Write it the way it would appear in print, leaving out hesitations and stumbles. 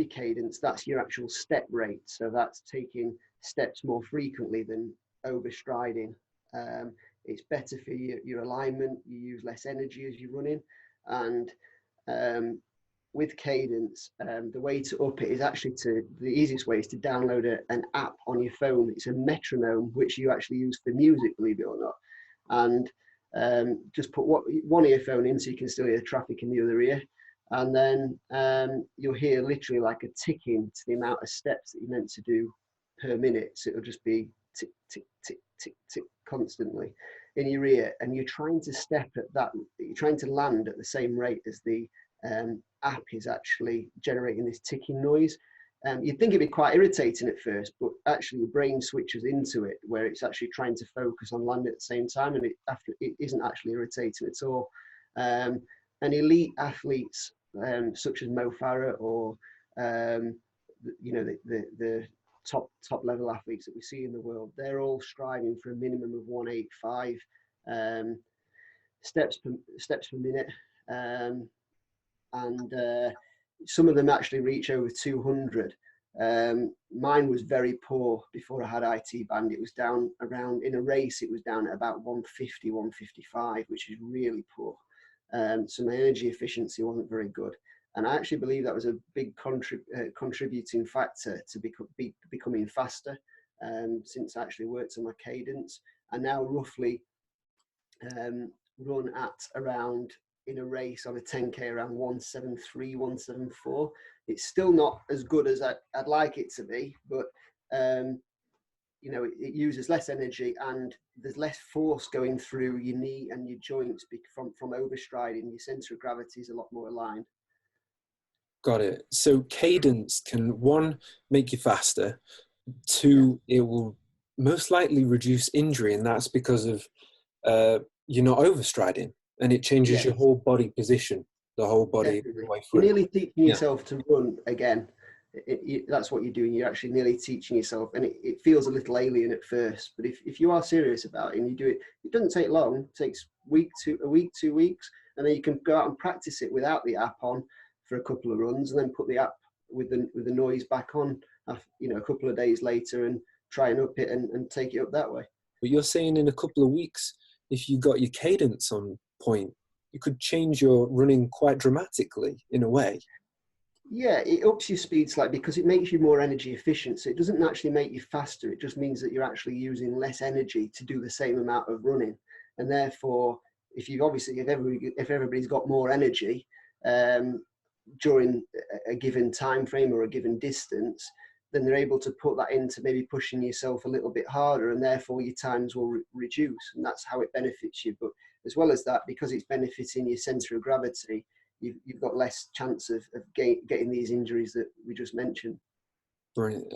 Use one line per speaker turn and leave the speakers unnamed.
your cadence, that's your actual step rate. So that's taking steps more frequently than overstriding. It's better for your alignment. You use less energy as you're running. And with Cadence, the way to up it is actually the easiest way is to download an app on your phone. It's a metronome, which you actually use for music, believe it or not. And just put one earphone in so you can still hear the traffic in the other ear. And then you'll hear literally like a ticking to the amount of steps that you're meant to do per minute. So it'll just be tick, tick, tick, tick, tick constantly in your ear. And you're trying to step at that, you're trying to land at the same rate as the app is actually generating this ticking noise. You'd think it'd be quite irritating at first, but actually your brain switches into it where it's actually trying to focus on landing at the same time, and it isn't actually irritating at all. And elite athletes such as Mo Farah or you know the top level athletes that we see in the world, they're all striving for a minimum of 185 steps per minute. And some of them actually reach over 200. Mine was very poor before I had IT band. It was down around, in a race, it was down at about 150, 155, which is really poor. So my energy efficiency wasn't very good. And I actually believe that was a big contributing factor to becoming faster, since I actually worked on my cadence. I now roughly run at around, in a race on a 10k, around 173, 174. It's still not as good as I'd like it to be, but you know, it uses less energy and there's less force going through your knee and your joints from overstriding. Your center of gravity is a lot more aligned.
Got it. So cadence can, one, make you faster, two, it will most likely reduce injury, and that's because of you're not overstriding, and it changes your whole body position, the whole body way through.
You're nearly teaching yourself to run again. That's what you're doing. You're actually nearly teaching yourself, and it feels a little alien at first, but if you are serious about it and you do it, it doesn't take long. It takes a week, 2 weeks, and then you can go out and practice it without the app on for a couple of runs, and then put the app with the noise back on, you know, a couple of days later, and try and up it and take it up that way.
But you're saying in a couple of weeks, if you got your cadence on point, you could change your running quite dramatically in a way.
Yeah, it ups your speed slightly because it makes you more energy efficient. So it doesn't actually make you faster. It just means that you're actually using less energy to do the same amount of running. And therefore, if everybody's got more energy during a given time frame or a given distance, then they're able to put that into maybe pushing yourself a little bit harder, and therefore your times will reduce, and that's how it benefits you. But as well as that, because it's benefiting your center of gravity, you've got less chance of getting these injuries that we just mentioned.
Brilliant.